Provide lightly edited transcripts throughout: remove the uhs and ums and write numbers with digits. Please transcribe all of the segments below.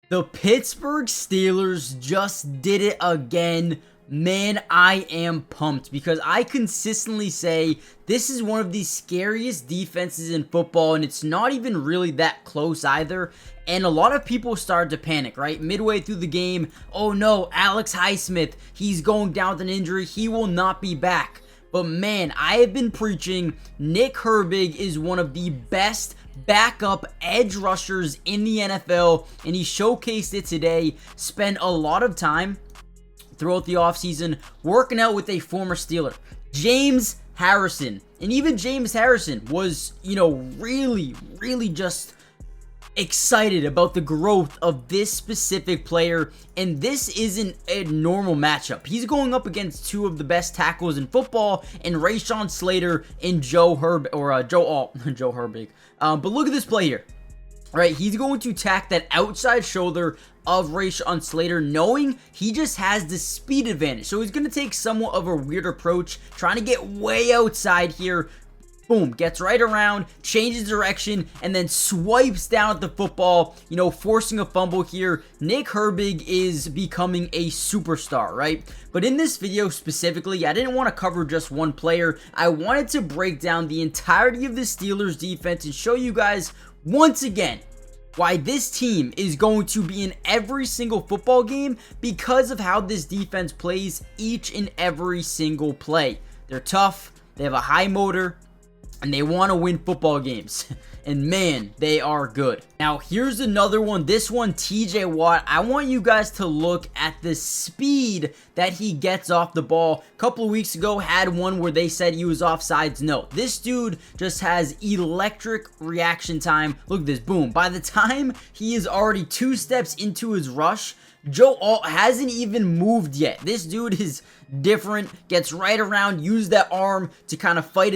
The Pittsburgh Steelers just did it again. Man, I am pumped because I consistently say this is one of the scariest defenses in football, and it's not even really that close either. And a lot of people started to panic, right? Midway through the game, oh no, Alex Highsmith, he's going down with an injury. He will not be back. But man, I have been preaching Nick Herbig is one of the best backup edge rushers in the NFL, and he showcased it today. Spent a lot of time throughout the offseason working out with a former Steeler, James Harrison. And even James Harrison was, really just excited about the growth of this specific player, and this isn't a normal matchup. He's going up against two of the best tackles in football, and Rashawn Slater and Joe Herbig. But look at this play here. All right, he's going to tack that outside shoulder of Rashawn Slater, knowing he just has the speed advantage. So he's going to take somewhat of a weird approach, trying to get way outside here. Boom, gets right around, changes direction, and then swipes down at the football, forcing a fumble here. Nick Herbig is becoming a superstar, right? But in this video specifically, I didn't want to cover just one player. I wanted to break down the entirety of the Steelers defense and show you guys, once again, why this team is going to be in every single football game because of how this defense plays each and every single play. They're tough, they have a high motor, and they want to win football games. And man, they are good. Now, here's another one. This one, TJ Watt. I want you guys to look at the speed that he gets off the ball. A couple of weeks ago, had one where they said he was offsides. No, this dude just has electric reaction time. Look at this, boom. By the time he is already 2 steps into his rush, Joe Alt hasn't even moved yet. This dude is different, gets right around, use that arm to kind of fight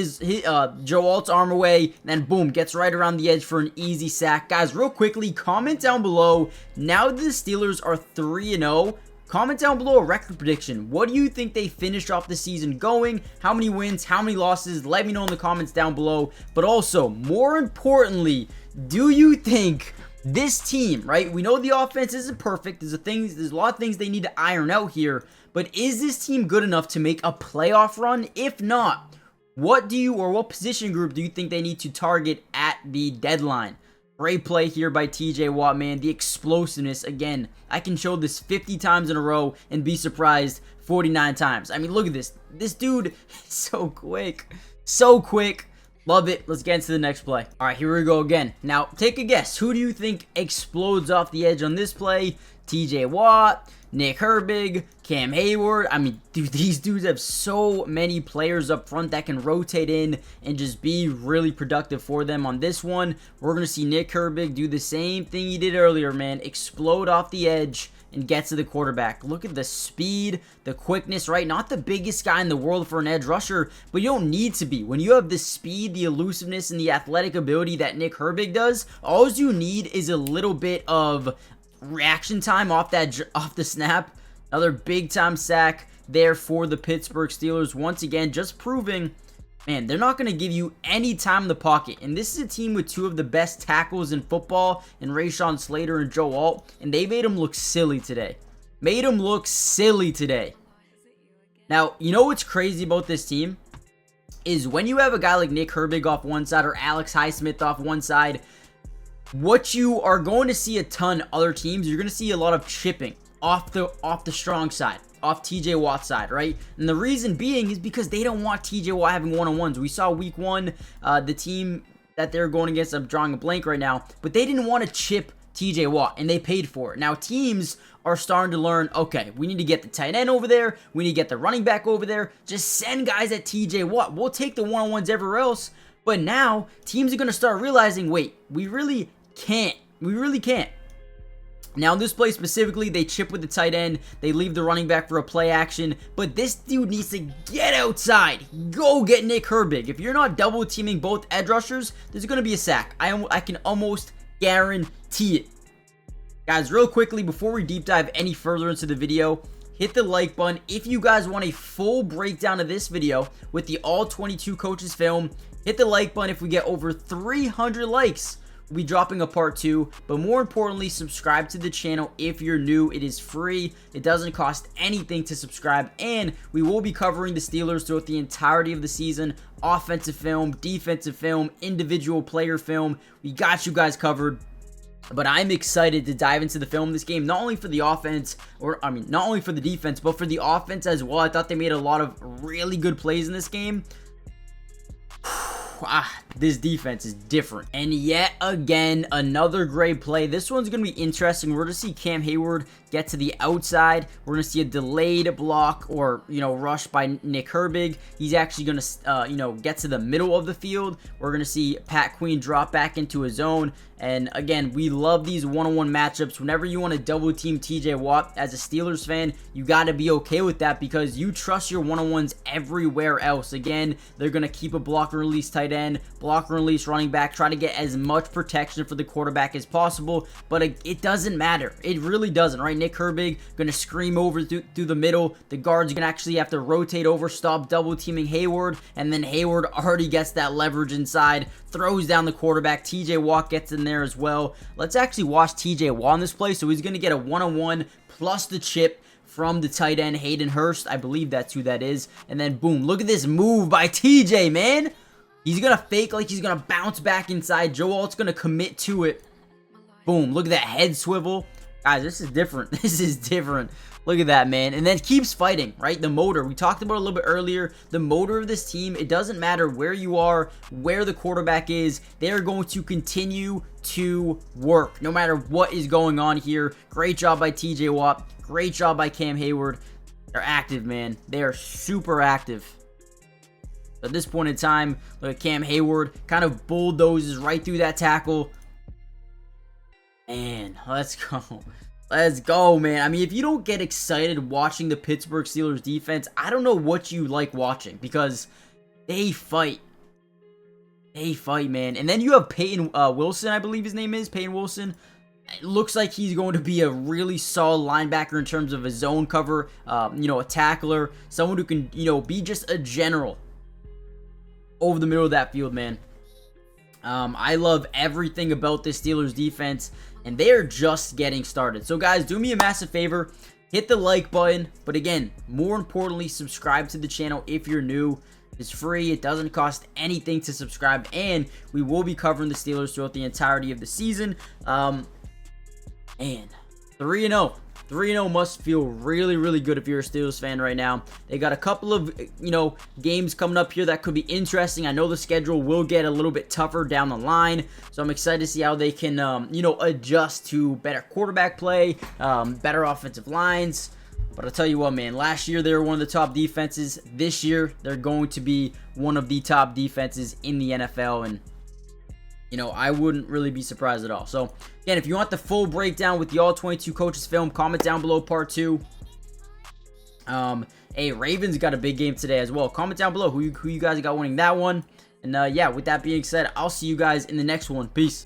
Joe Alt's arm away, and then boom, gets right around the edge for an easy sack. Guys, real quickly, comment down below, now that the Steelers are 3-0, comment down below a record prediction. What do you think they finish off the season going? How many wins? How many losses? Let me know in the comments down below. But also, more importantly, do you think this team, right? We know the offense isn't perfect. There's a lot of things they need to iron out here. But is this team good enough to make a playoff run? If not, what position group do you think they need to target at the deadline? Great play here by TJ Watt, man. The explosiveness, again, I can show this 50 times in a row and be surprised 49 times. I mean, look at this. This dude is so quick. So quick. Love it. Let's get into the next play. All right, here we go again. Now, take a guess. Who do you think explodes off the edge on this play? TJ Watt, Nick Herbig, Cam Hayward. I mean, dude, these dudes have so many players up front that can rotate in and just be really productive for them. On this one, we're going to see Nick Herbig do the same thing he did earlier, man. Explode off the edge and get to the quarterback. Look at the speed, the quickness, right? Not the biggest guy in the world for an edge rusher, but you don't need to be. When you have the speed, the elusiveness, and the athletic ability that Nick Herbig does, all you need is a little bit of reaction time off the snap. Another big time sack there for the Pittsburgh Steelers. Once again, just proving, man, they're not going to give you any time in the pocket. And this is a team with two of the best tackles in football, in Rashawn Slater and Joe Alt, and they made him look silly today. Now, you know what's crazy about this team? Is when you have a guy like Nick Herbig off one side or Alex Highsmith off one side, what you are going to see a ton other teams, you're going to see a lot of chipping off the strong side, off TJ Watt's side, right? And the reason being is because they don't want TJ Watt having one-on-ones. We saw week 1, the team that they're going against, I'm drawing a blank right now, but they didn't want to chip TJ Watt, and they paid for it. Now teams are starting to learn, okay, we need to get the tight end over there, we need to get the running back over there, just send guys at TJ Watt. We'll take the one-on-ones everywhere else. But now teams are going to start realizing, wait, we really can't. Now in this play specifically, they chip with the tight end, they leave the running back for a play action, but this dude needs to get outside. Go get Nick Herbig. If you're not double teaming both edge rushers, there's going to be a sack. I can almost guarantee it. Guys, real quickly, before we deep dive any further into the video, hit the like button. If you guys want a full breakdown of this video with the all 22 coaches film, hit the like button. If we get over 300 likes, We'll be dropping a part 2, but more importantly, subscribe to the channel if you're new. It is free. It doesn't cost anything to subscribe, and we will be covering the Steelers throughout the entirety of the season. Offensive film, defensive film, individual player film. We got you guys covered. But I'm excited to dive into the film of this game, not only for the offense, not only for the defense, but for the offense as well. I thought they made a lot of really good plays in this game. This defense is different. And yet again, another great play. This one's going to be interesting. We're going to see Cam Hayward get to the outside. We're going to see a delayed block or, rush by Nick Herbig. He's actually going to, get to the middle of the field. We're going to see Pat Queen drop back into his zone. And again, we love these one-on-one matchups. Whenever you want to double team TJ Watt as a Steelers fan, you got to be okay with that because you trust your one-on-ones everywhere else. Again, they're going to keep a block and release tight end, block and release running back, try to get as much protection for the quarterback as possible, but it doesn't matter. It really doesn't, right? Nick Herbig going to scream over through the middle. The guards are going to actually have to rotate over, stop double teaming Hayward, and then Hayward already gets that leverage inside, throws down the quarterback. TJ Watt gets in there as well. Let's actually watch TJ Watt on this play. So he's going to get a one-on-one plus the chip from the tight end Hayden Hurst. I believe that's who that is. And then boom, look at this move by TJ, man. He's going to fake like he's going to bounce back inside. Joe Alt's going to commit to it. Boom, look at that head swivel. Guys, this is different. This is different. Look at that, man. And then keeps fighting, right? The motor. We talked about it a little bit earlier. The motor of this team, it doesn't matter where you are, where the quarterback is. They're going to continue to work no matter what is going on here. Great job by TJ Watt. Great job by Cam Hayward. They're active, man. They are super active. At this point in time, look at Cam Hayward. Kind of bulldozes right through that tackle. Man, let's go. Let's go, man. I mean, if you don't get excited watching the Pittsburgh Steelers defense, I don't know what you like watching because they fight. They fight, man. And then you have Peyton Wilson, I believe his name is. Peyton Wilson. It looks like he's going to be a really solid linebacker in terms of a zone cover, a tackler, someone who can, be just a general over the middle of that field, man. I love everything about this Steelers defense, and they are just getting started. So, guys, do me a massive favor. Hit the like button, but again, more importantly, subscribe to the channel if you're new. It's free. It doesn't cost anything to subscribe, and we will be covering the Steelers throughout the entirety of the season. And 3-0. 3-0 must feel really, really good if you're a Steelers fan right now. They got a couple of, games coming up here that could be interesting. I know the schedule will get a little bit tougher down the line, so I'm excited to see how they can, adjust to better quarterback play, better offensive lines. But I'll tell you what, man, last year they were one of the top defenses. This year, they're going to be one of the top defenses in the NFL, and I wouldn't really be surprised at all. So, again, if you want the full breakdown with the All-22 Coaches film, comment down below part 2. Hey, Ravens got a big game today as well. Comment down below who you guys got winning that one. And, with that being said, I'll see you guys in the next one. Peace.